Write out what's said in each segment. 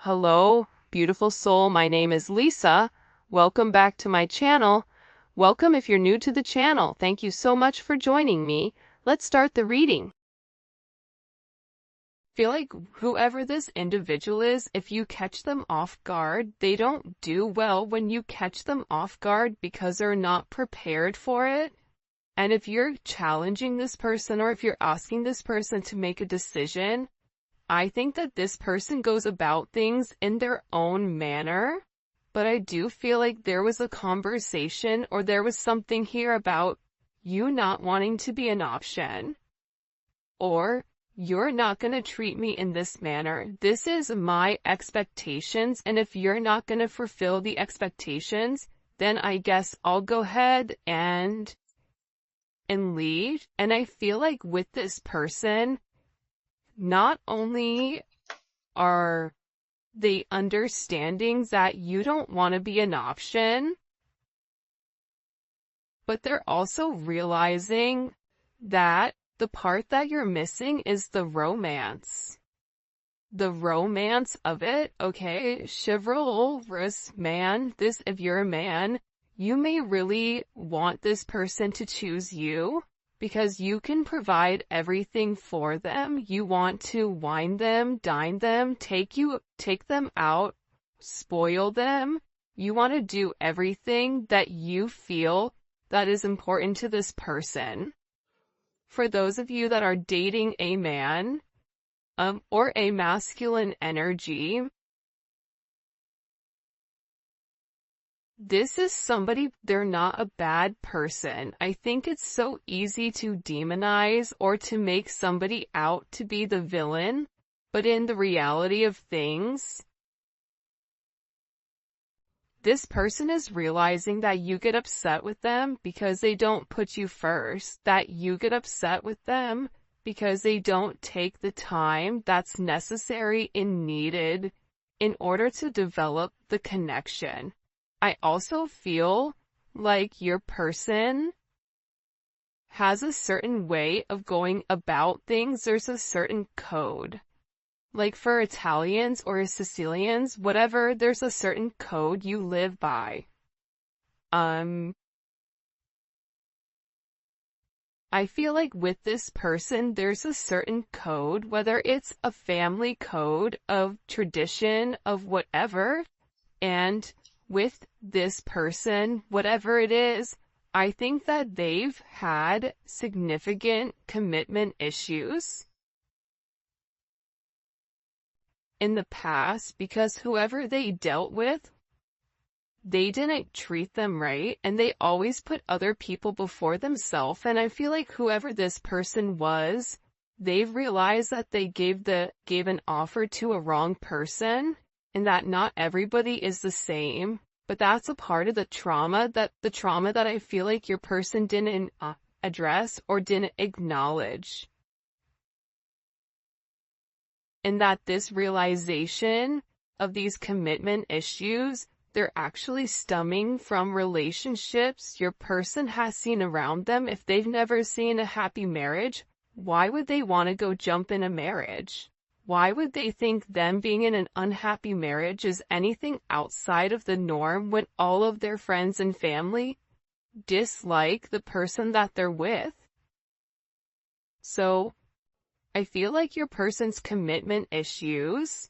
Hello, beautiful soul. My name is Lisa. Welcome back to my channel. Welcome if you're new to the channel. Thank you so much for joining me. Let's start the reading. Feel like whoever this individual is, if you catch them off guard, they don't do well when you catch them off guard because they're not prepared for it. And if you're challenging this person or if you're asking this person to make a decision, I think that this person goes about things in their own manner, but I do feel like there was a conversation or there was something here about you not wanting to be an option, or you're not going to treat me in this manner. This is my expectations, and if you're not going to fulfill the expectations, then I guess I'll go ahead and leave. And I feel like with this person, not only are they understanding that you don't want to be an option, but they're also realizing that the part that you're missing is the romance. The romance of it, okay? Chivalrous man, if you're a man, you may really want this person to choose you, because you can provide everything for them. You want to wine them, dine them, take them out, spoil them. You want to do everything that you feel that is important to this person. For those of you that are dating a man, or a masculine energy, this is somebody, they're not a bad person. I think it's so easy to demonize or to make somebody out to be the villain, but in the reality of things, this person is realizing that you get upset with them because they don't put you first, that you get upset with them because they don't take the time that's necessary and needed in order to develop the connection. I also feel like your person has a certain way of going about things. There's a certain code. Like for Italians or Sicilians, whatever, there's a certain code you live by. I feel like with this person, there's a certain code, whether it's a family code of tradition of whatever, and with this person, whatever it is, I think that they've had significant commitment issues in the past because whoever they dealt with, they didn't treat them right, and they always put other people before themselves. And I feel like whoever this person was, they've realized that they gave an offer to a wrong person, and that not everybody is the same, but that's a part of the trauma that I feel like your person didn't address or didn't acknowledge. And that this realization of these commitment issues, they're actually stemming from relationships your person has seen around them. If they've never seen a happy marriage, why would they want to go jump in a marriage? Why would they think them being in an unhappy marriage is anything outside of the norm when all of their friends and family dislike the person that they're with? So, I feel like your person's commitment issues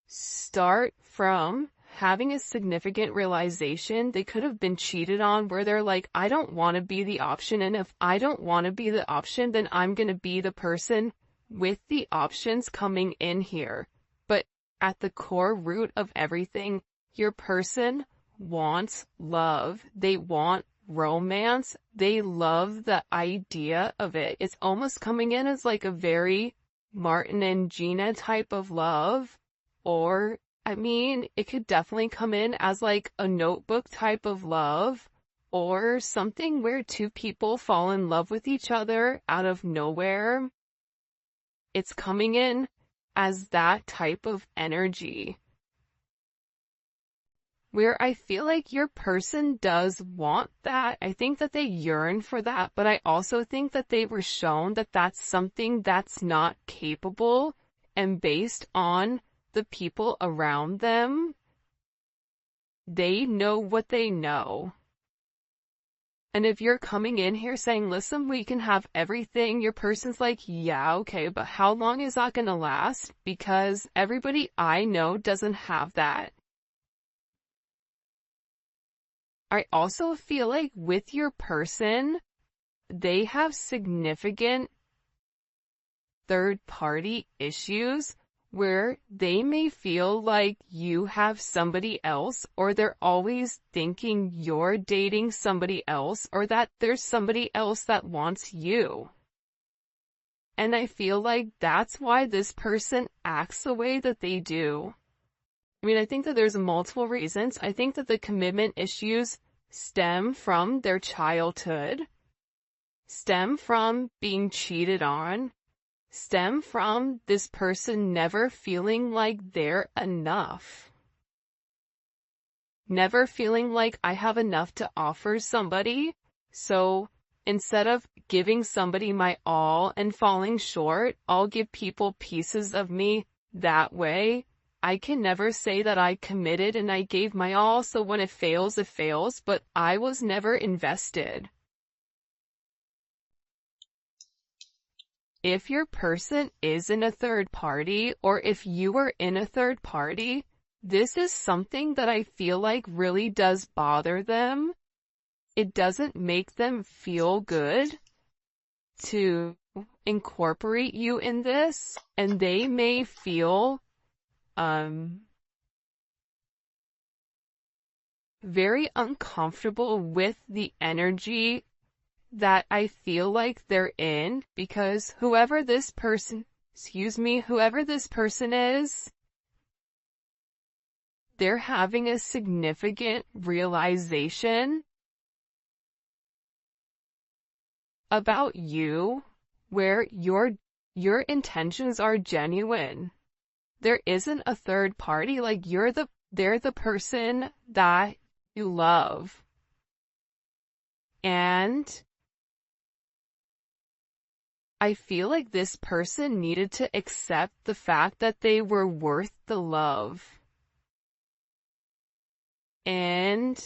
start from having a significant realization they could have been cheated on, where they're like, I don't want to be the option, and if I don't want to be the option, then I'm going to be the person with the options coming in here. But at the core root of everything, your person wants love. They want romance. They love the idea of it. It's almost coming in as like a very Martin and Gina type of love, or I mean, it could definitely come in as like a Notebook type of love, or something where two people fall in love with each other out of nowhere. It's coming in as that type of energy, where I feel like your person does want that. I think that they yearn for that, but I also think that they were shown that that's something that's not capable, and based on the people around them, they know what they know. And if you're coming in here saying, listen, we can have everything, your person's like, yeah, okay, but how long is that gonna last? Because everybody I know doesn't have that. I also feel like with your person, they have significant third-party issues where they may feel like you have somebody else, or they're always thinking you're dating somebody else, or that there's somebody else that wants you. And I feel like that's why this person acts the way that they do. I mean, I think that there's multiple reasons. I think that the commitment issues stem from their childhood, stem from being cheated on, stem from this person never feeling like they're enough. Never feeling like I have enough to offer somebody, so instead of giving somebody my all and falling short, I'll give people pieces of me. That way, I can never say that I committed and I gave my all, so when it fails, but I was never invested. If your person is in a third party, or if you are in a third party, this is something that I feel like really does bother them. It doesn't make them feel good to incorporate you in this, and they may feel very uncomfortable with the energy that I feel like they're in, because whoever this person is, they're having a significant realization about you where your intentions are genuine. There isn't a third party, like they're the person that you love. And I feel like this person needed to accept the fact that they were worth the love. And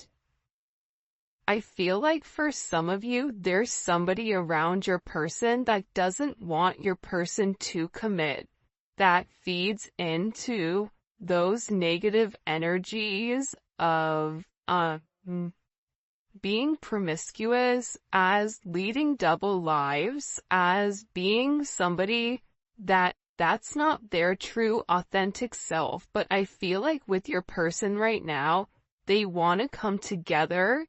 I feel like for some of you, there's somebody around your person that doesn't want your person to commit, that feeds into those negative energies of being promiscuous, as leading double lives, as being somebody that's not their true authentic self. But I feel like with your person right now, they want to come together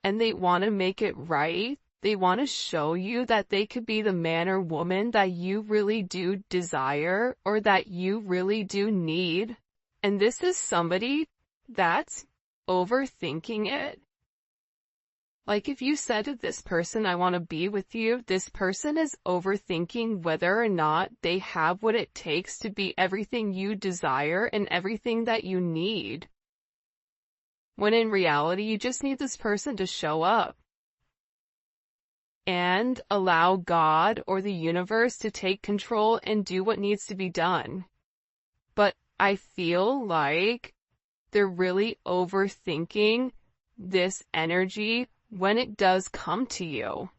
and they want to make it right. They want to show you that they could be the man or woman that you really do desire, or that you really do need. And this is somebody that's overthinking it. Like if you said to this person, I want to be with you, this person is overthinking whether or not they have what it takes to be everything you desire and everything that you need. When in reality, you just need this person to show up and allow God or the universe to take control and do what needs to be done. But I feel like they're really overthinking this energy when it does come to you.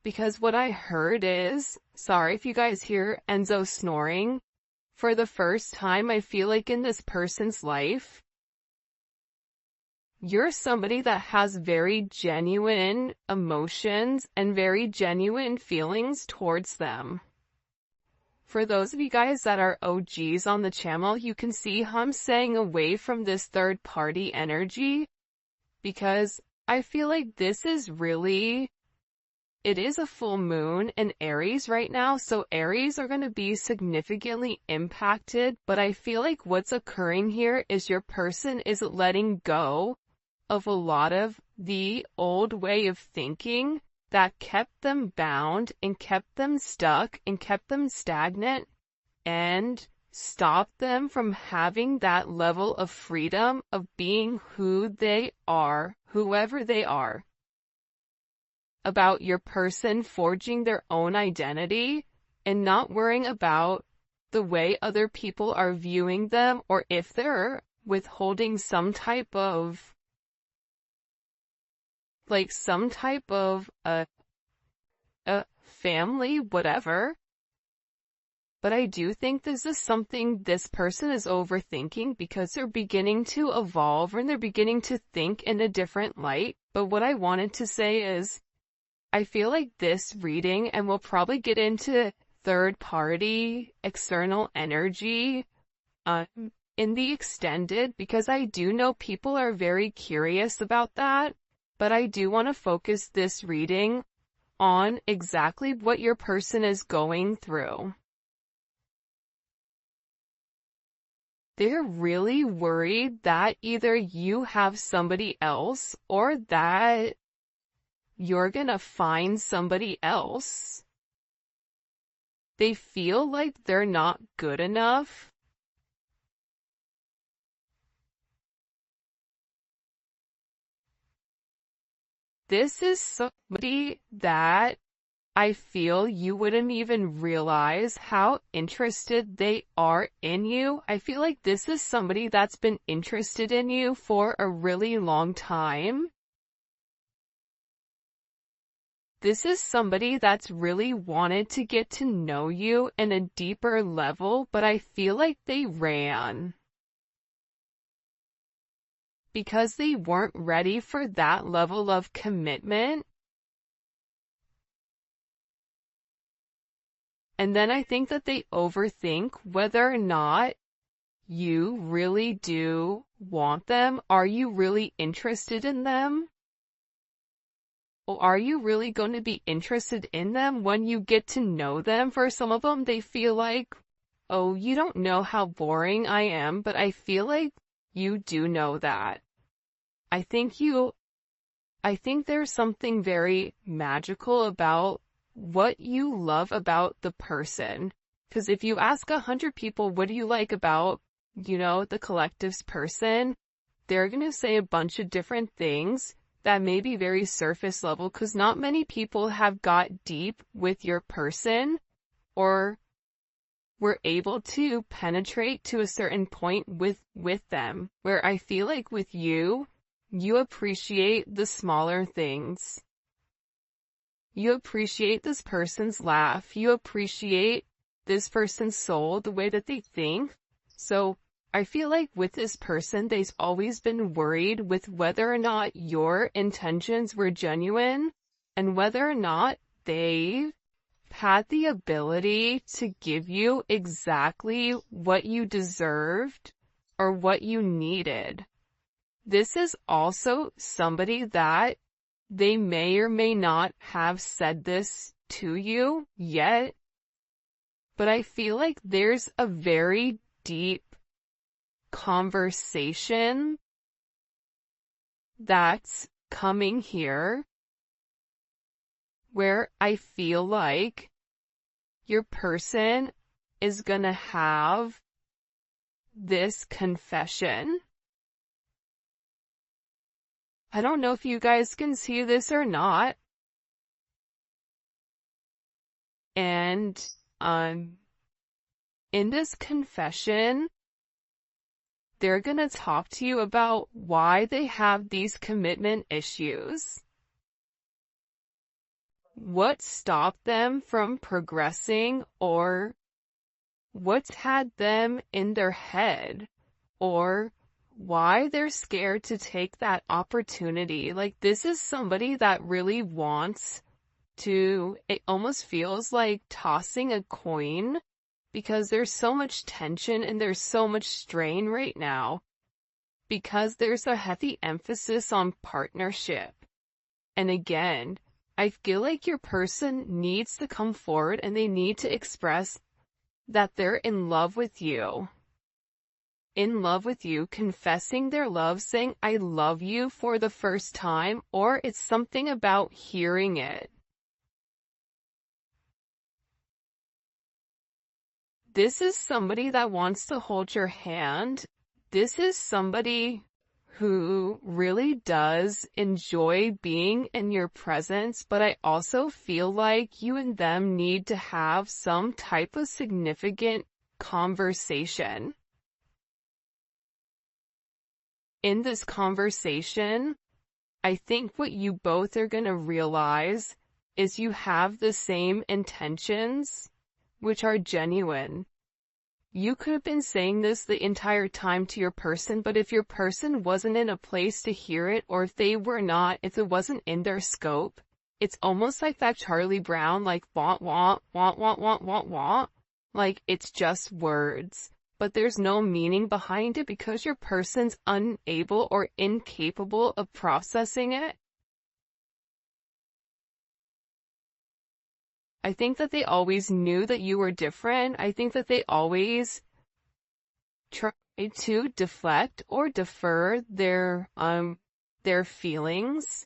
Because what I heard is, sorry if you guys hear Enzo snoring, for the first time I feel like in this person's life, you're somebody that has very genuine emotions and very genuine feelings towards them. For those of you guys that are OGs on the channel, you can see how I'm staying away from this third party energy, because I feel like this is really, it is a full moon in Aries right now, so Aries are going to be significantly impacted, but I feel like what's occurring here is your person is letting go of a lot of the old way of thinking that kept them bound and kept them stuck and kept them stagnant and stopped them from having that level of freedom of being who they are, whoever they are. about your person forging their own identity and not worrying about the way other people are viewing them, or if they're withholding some type of a family, whatever. But I do think this is something this person is overthinking because they're beginning to evolve and they're beginning to think in a different light. But what I wanted to say is, I feel like this reading, and we'll probably get into third party, external energy, in the extended, because I do know people are very curious about that, but I do want to focus this reading on exactly what your person is going through. They're really worried that either you have somebody else or that you're gonna find somebody else. They feel like they're not good enough. This is somebody that I feel you wouldn't even realize how interested they are in you. I feel like this is somebody that's been interested in you for a really long time. This is somebody that's really wanted to get to know you in a deeper level, but I feel like they ran because they weren't ready for that level of commitment. And then I think that they overthink whether or not you really do want them. Are you really interested in them? Or are you really going to be interested in them when you get to know them? For some of them, they feel like, oh, you don't know how boring I am, but I feel like you do know that. I think there's something very magical about what you love about the person. Because if you ask 100 people, what do you like about, the collective's person, they're going to say a bunch of different things that may be very surface level, because not many people have got deep with your person or were able to penetrate to a certain point with them, where I feel like with you appreciate the smaller things. You appreciate this person's laugh. You appreciate this person's soul, the way that they think. So I feel like with this person, they've always been worried with whether or not your intentions were genuine and whether or not they had the ability to give you exactly what you deserved or what you needed. This is also somebody that they may or may not have said this to you yet, but I feel like there's a very deep conversation that's coming here where I feel like your person is gonna have this confession. I don't know if you guys can see this or not. And, in this confession, they're gonna talk to you about why they have these commitment issues. What stopped them from progressing, or what's had them in their head, or why they're scared to take that opportunity. Like, this is somebody that really wants to, it almost feels like tossing a coin, because there's so much tension and there's so much strain right now, because there's a heavy emphasis on partnership. And again, I feel like your person needs to come forward and they need to express that they're in love with you. In love with you, confessing their love, saying, I love you for the first time, or it's something about hearing it. This is somebody that wants to hold your hand. This is somebody who really does enjoy being in your presence, but I also feel like you and them need to have some type of significant conversation. In this conversation, I think what you both are going to realize is you have the same intentions, which are genuine. You could have been saying this the entire time to your person, but if your person wasn't in a place to hear it, or if it wasn't in their scope, it's almost like that Charlie Brown, like, want, like, it's just words. But there's no meaning behind it because your person's unable or incapable of processing it. I think that they always knew that you were different. I think that they always tried to deflect or defer their feelings.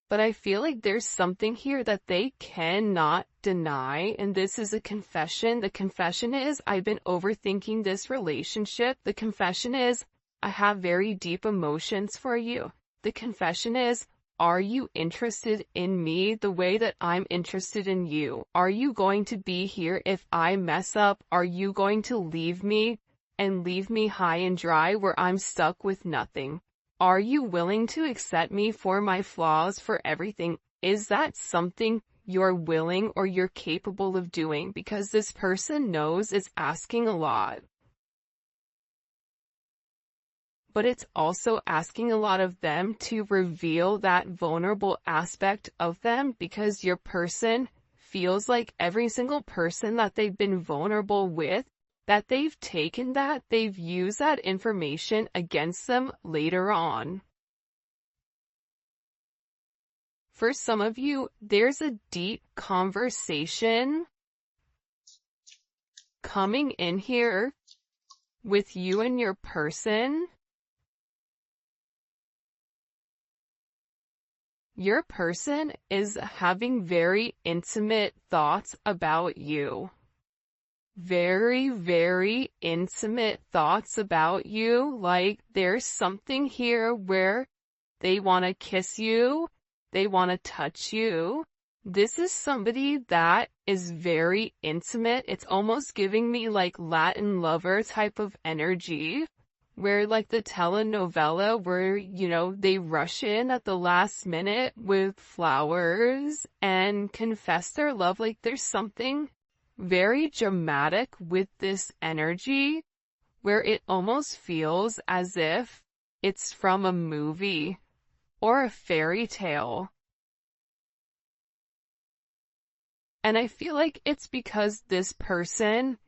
But I feel like there's something here that they cannot deny, and this is a confession. The confession is, I've been overthinking this relationship. The confession is, I have very deep emotions for you. The confession is, are you interested in me the way that I'm interested in you? Are you going to be here if I mess up? Are you going to leave me and leave me high and dry where I'm stuck with nothing? Are you willing to accept me for my flaws, for everything? Is that something you're willing or you're capable of doing? Because this person knows it's asking a lot. But it's also asking a lot of them to reveal that vulnerable aspect of them, because your person feels like every single person that they've been vulnerable with, that they've used that information against them later on. For some of you, there's a deep conversation coming in here with you and your person. Your person is having very intimate thoughts about you. Very, very intimate thoughts about you. Like, there's something here where they want to kiss you, they want to touch you. This is somebody that is very intimate. It's almost giving me like Latin lover type of energy, where like the telenovela where, they rush in at the last minute with flowers and confess their love. Like, there's something very dramatic with this energy where it almost feels as if it's from a movie or a fairy tale. And I feel like it's because this person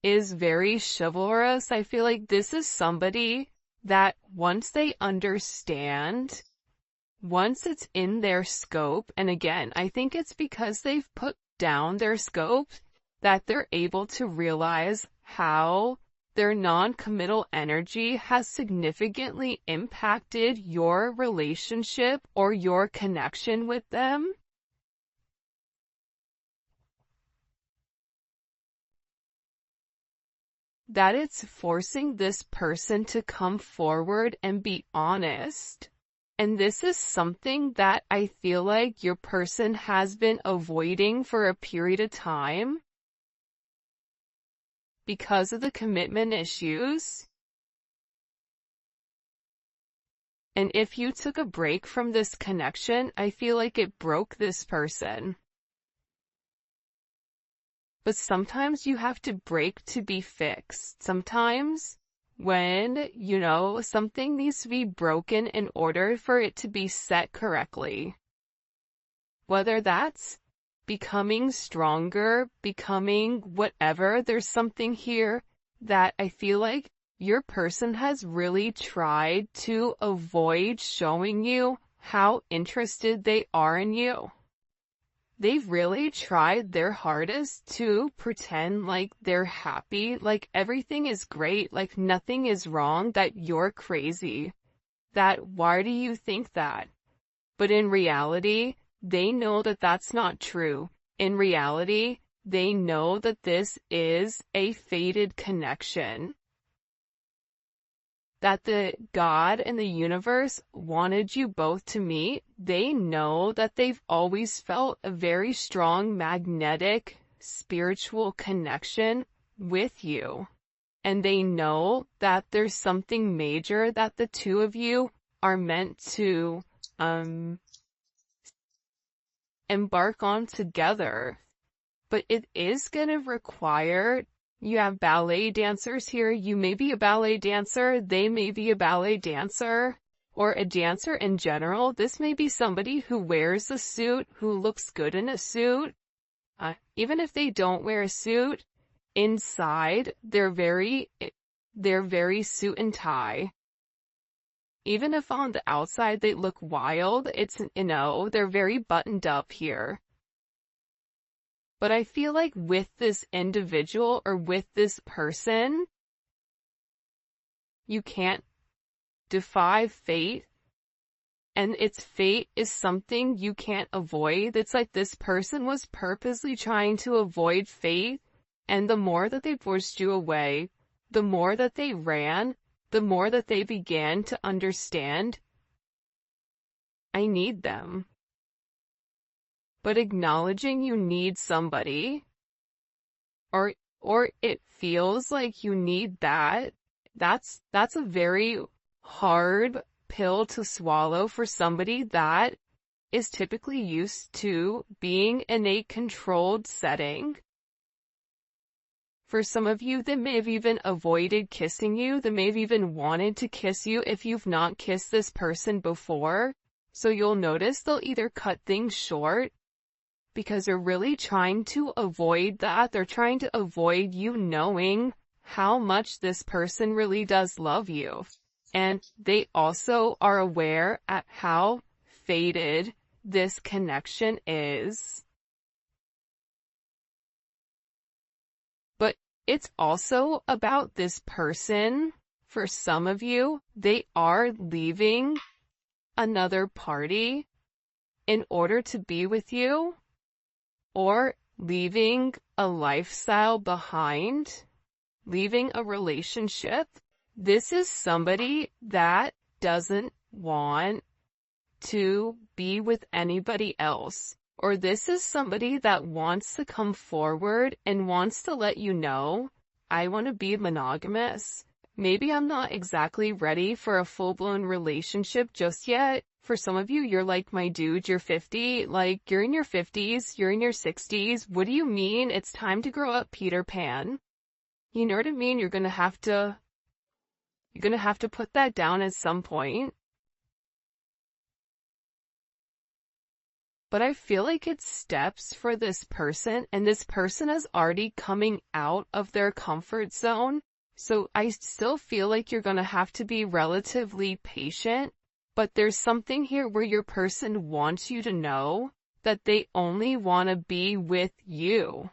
is very chivalrous. I feel like this is somebody that once they understand, once it's in their scope, and again, I think it's because they've put down their scope, that they're able to realize how their non-committal energy has significantly impacted your relationship or your connection with them. That it's forcing this person to come forward and be honest. And this is something that I feel like your person has been avoiding for a period of time because of the commitment issues. And if you took a break from this connection, I feel like it broke this person. But sometimes you have to break to be fixed. Sometimes when, something needs to be broken in order for it to be set correctly. Whether that's becoming stronger, becoming whatever, there's something here that I feel like your person has really tried to avoid showing you how interested they are in you. They've really tried their hardest to pretend like they're happy, like everything is great, like nothing is wrong, that you're crazy. That why do you think that? But in reality, they know that that's not true. In reality, they know that this is a fated connection. that the God and the universe wanted you both to meet. They know that they've always felt a very strong magnetic spiritual connection with you. And they know that there's something major that the two of you are meant to embark on together. But it is going to require, you have ballet dancers here, you may be a ballet dancer, they may be a ballet dancer, or a dancer in general. This may be somebody who wears a suit, who looks good in a suit. Even if they don't wear a suit, inside, they're very suit and tie. Even if on the outside they look wild, they're very buttoned up here. But I feel like with this individual or with this person, you can't defy fate. And its fate is something you can't avoid. It's like this person was purposely trying to avoid fate. And the more that they pushed you away, the more that they ran, the more that they began to understand, I need them. But acknowledging you need somebody, or it feels like you need that's a very hard pill to swallow for somebody that is typically used to being in a controlled setting. For some of you, they may have even avoided kissing you. They may have even wanted to kiss you if you've not kissed this person before. So you'll notice they'll either cut things short because they're really trying to avoid that. They're trying to avoid you knowing how much this person really does love you. And they also are aware at how faded this connection is. But it's also about this person. For some of you, they are leaving another party in order to be with you, or leaving a lifestyle behind, leaving a relationship. This is somebody that doesn't want to be with anybody else. Or this is somebody that wants to come forward and wants to let you know, I want to be monogamous. Maybe I'm not exactly ready for a full-blown relationship just yet. For some of you, you're like, my dude, you're 50, like, you're in your 50s, you're in your 60s. What do you mean it's time to grow up, Peter Pan? You know what I mean? You're gonna have to put that down at some point. But I feel like it's steps for this person, and this person is already coming out of their comfort zone. So I still feel like you're gonna have to be relatively patient. But there's something here where your person wants you to know that they only want to be with you.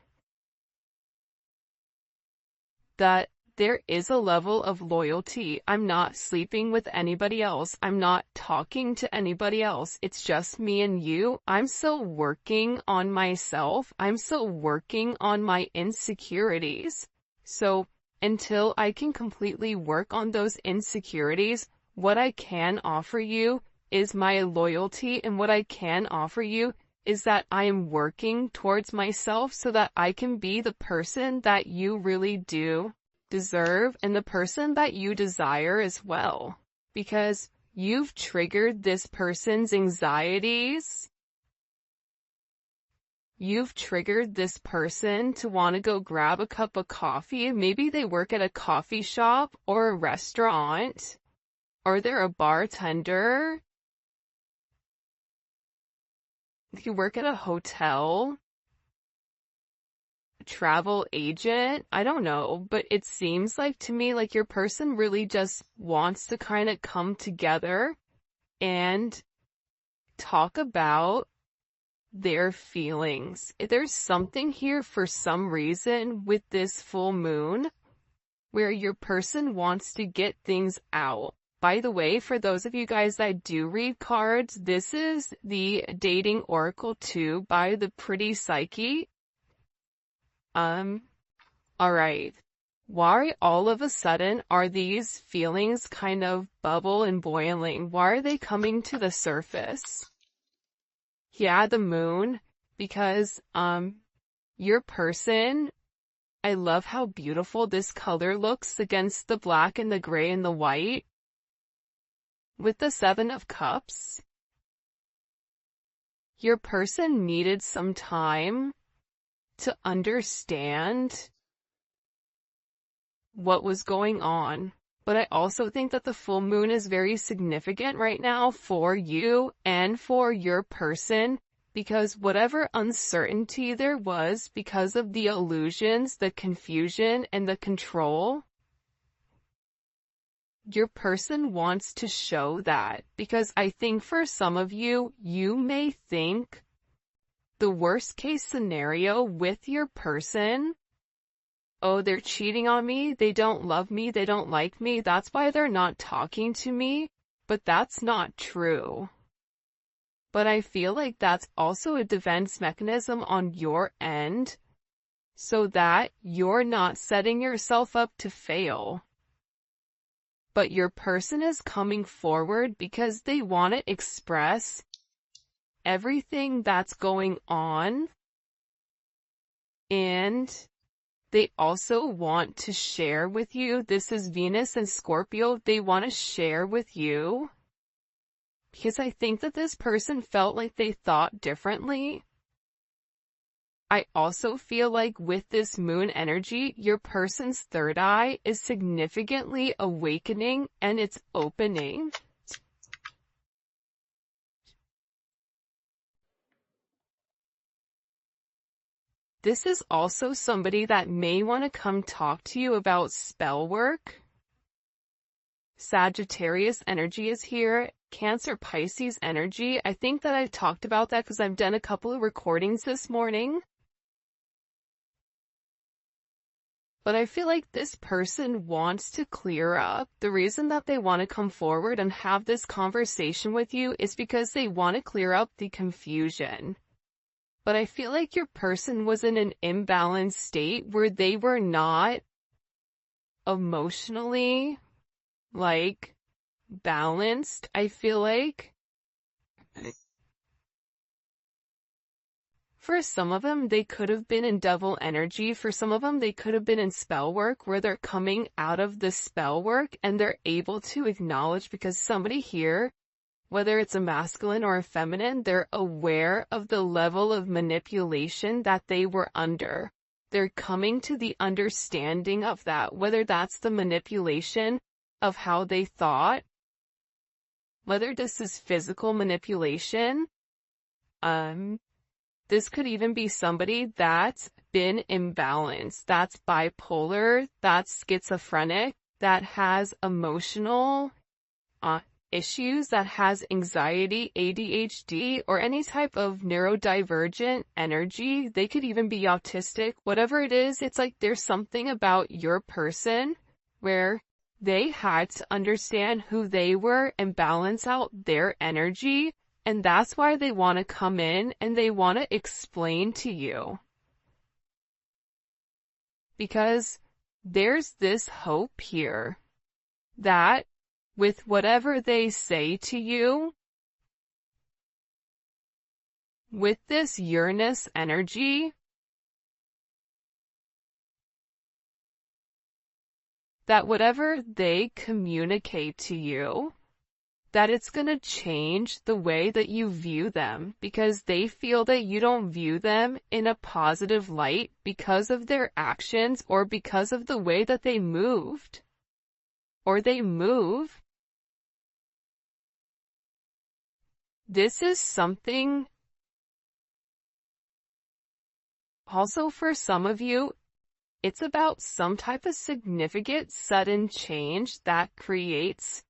That there is a level of loyalty. I'm not sleeping with anybody else. I'm not talking to anybody else. It's just me and you. I'm still working on myself. I'm still working on my insecurities. So until I can completely work on those insecurities, what I can offer you is my loyalty, and what I can offer you is that I am working towards myself so that I can be the person that you really do deserve and the person that you desire as well. Because you've triggered this person's anxieties. You've triggered this person to want to go grab a cup of coffee. Maybe they work at a coffee shop or a restaurant. Or they're a bartender. You work at a hotel. A travel agent. I don't know, but it seems like to me like your person really just wants to kind of come together and talk about their feelings. There's something here for some reason with this full moon where your person wants to get things out. By the way, for those of you guys that do read cards, this is the Dating Oracle 2 by the Pretty Psyche. Alright. Why all of a sudden are these feelings kind of bubble and boiling? Why are they coming to the surface? Yeah, the moon, because, your person, I love how beautiful this color looks against the black and the gray and the white. With the Seven of Cups, your person needed some time to understand what was going on. But I also think that the full moon is very significant right now for you and for your person, because whatever uncertainty there was because of the illusions, the confusion, and the control, your person wants to show that. Because I think for some of you, you may think the worst case scenario with your person, oh, they're cheating on me, they don't love me, they don't like me, that's why they're not talking to me. But that's not true. But I feel like that's also a defense mechanism on your end, so that you're not setting yourself up to fail. But your person is coming forward because they want to express everything that's going on, and they also want to share with you. This is Venus and Scorpio. They want to share with you because I think that this person felt like they thought differently. I also feel like with this moon energy, your person's third eye is significantly awakening and it's opening. This is also somebody that may want to come talk to you about spell work. Sagittarius energy is here. Cancer, Pisces energy. I think that I've talked about that because I've done a couple of recordings this morning. But I feel like this person wants to clear up. The reason that they want to come forward and have this conversation with you is because they want to clear up the confusion. But I feel like your person was in an imbalanced state where they were not emotionally, balanced. I feel like for some of them, they could have been in devil energy. For some of them, they could have been in spell work where they're coming out of the spell work and they're able to acknowledge, because somebody here, whether it's a masculine or a feminine, they're aware of the level of manipulation that they were under. They're coming to the understanding of that, whether that's the manipulation of how they thought, whether this is physical manipulation. This could even be somebody that's been imbalanced, that's bipolar, that's schizophrenic, that has emotional issues, that has anxiety, ADHD, or any type of neurodivergent energy. They could even be autistic. Whatever it is, it's like there's something about your person where they had to understand who they were and balance out their energy, and that's why they want to come in and they want to explain to you. Because there's this hope here that with whatever they say to you, with this Uranus energy, that whatever they communicate to you, that it's going to change the way that you view them, because they feel that you don't view them in a positive light because of their actions or because of the way that they moved or they move. This is something also for some of you. It's about some type of significant sudden change that creates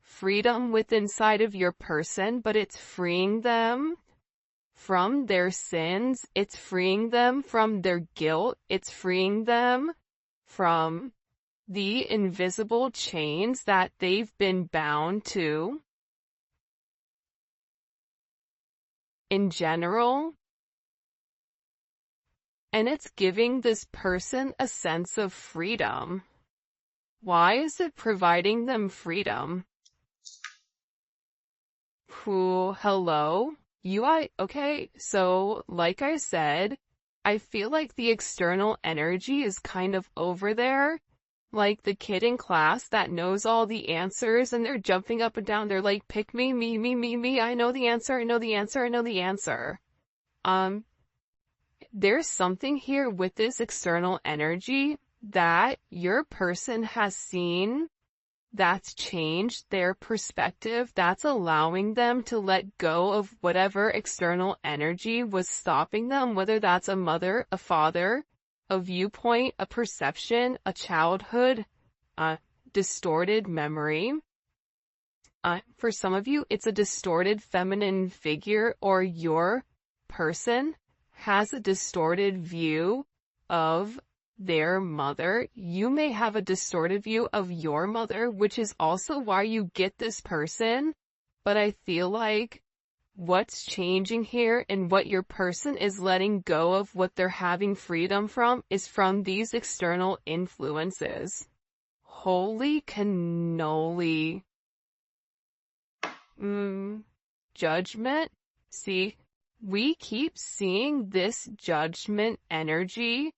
freedom within inside of your person, but it's freeing them from their sins, it's freeing them from their guilt, it's freeing them from the invisible chains that they've been bound to. In general, and it's giving this person a sense of freedom. Why is it providing them freedom? Hello? Okay, so like I said, I feel like the external energy is kind of over there, like the kid in class that knows all the answers and they're jumping up and down. They're like, pick me, me, I know the answer, I know the answer, I know the answer. There's something here with this external energy that your person has seen that's changed their perspective, that's allowing them to let go of whatever external energy was stopping them, whether that's a mother, a father, a viewpoint, a perception, a childhood, a distorted memory. For some of you, it's a distorted feminine figure, or your person has a distorted view of their mother. You may have a distorted view of your mother, which is also why you get this person. But I feel like what's changing here and what your person is letting go of, what they're having freedom from, is from these external influences. Holy cannoli. Judgment. See, we keep seeing this judgment energy,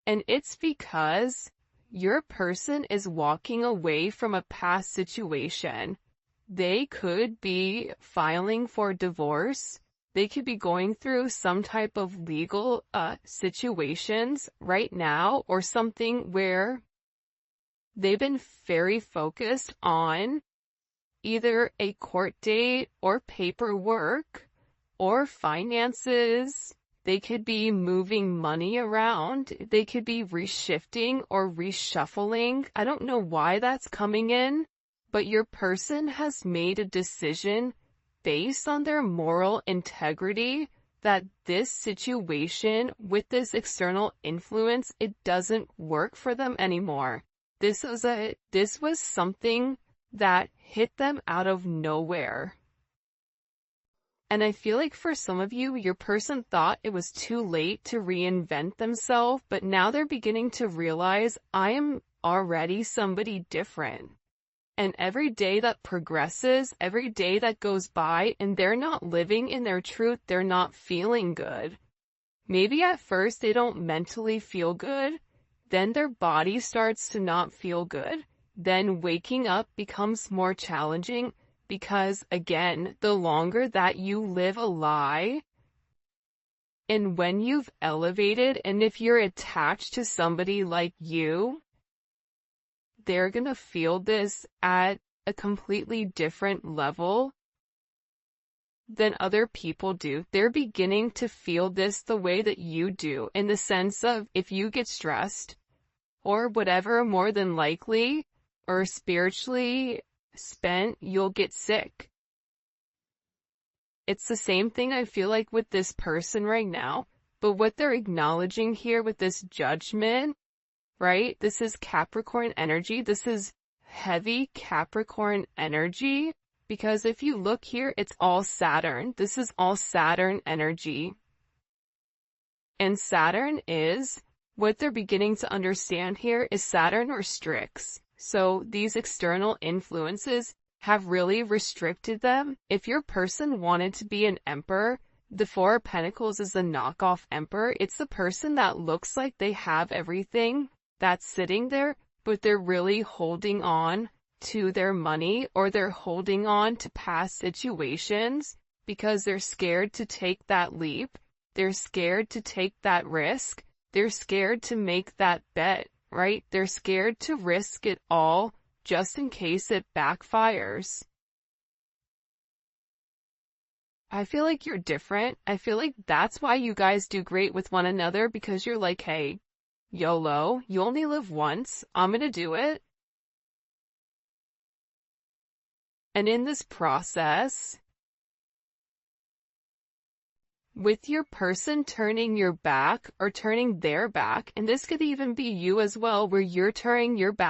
and it's because your person is walking away from a past situation. They could be filing for divorce. They could be going through some type of legal situations right now, or something where they've been very focused on either a court date or paperwork or finances. They could be moving money around. They could be reshifting or reshuffling. I don't know why that's coming in, but your person has made a decision based on their moral integrity that this situation with this external influence, it doesn't work for them anymore. This was something that hit them out of nowhere. And I feel like for some of you, your person thought it was too late to reinvent themselves, but now they're beginning to realize, I am already somebody different. And every day that progresses, every day that goes by, and they're not living in their truth, they're not feeling good. Maybe at first they don't mentally feel good, then their body starts to not feel good. Then waking up becomes more challenging because, again, the longer that you live a lie, and when you've elevated, and if you're attached to somebody like you, they're gonna feel this at a completely different level than other people do. They're beginning to feel this the way that you do, in the sense of, if you get stressed or whatever, more than likely, or spiritually spent, you'll get sick. It's the same thing I feel like with this person right now, but what they're acknowledging here with this judgment, right? This is Capricorn energy. This is heavy Capricorn energy, because if you look here, it's all Saturn. This is all Saturn energy. And Saturn is, what they're beginning to understand here is Saturn restricts. So these external influences have really restricted them. If your person wanted to be an emperor, the Four of Pentacles is the knockoff emperor. It's the person that looks like they have everything that's sitting there, but they're really holding on to their money, or they're holding on to past situations because they're scared to take that leap. They're scared to take that risk. They're scared to make that bet, right? They're scared to risk it all just in case it backfires. I feel like you're different. I feel like that's why you guys do great with one another, because you're like, hey, YOLO, you only live once. I'm gonna do it. And in this process, with your person turning your back or turning their back, and this could even be you as well, where you're turning your back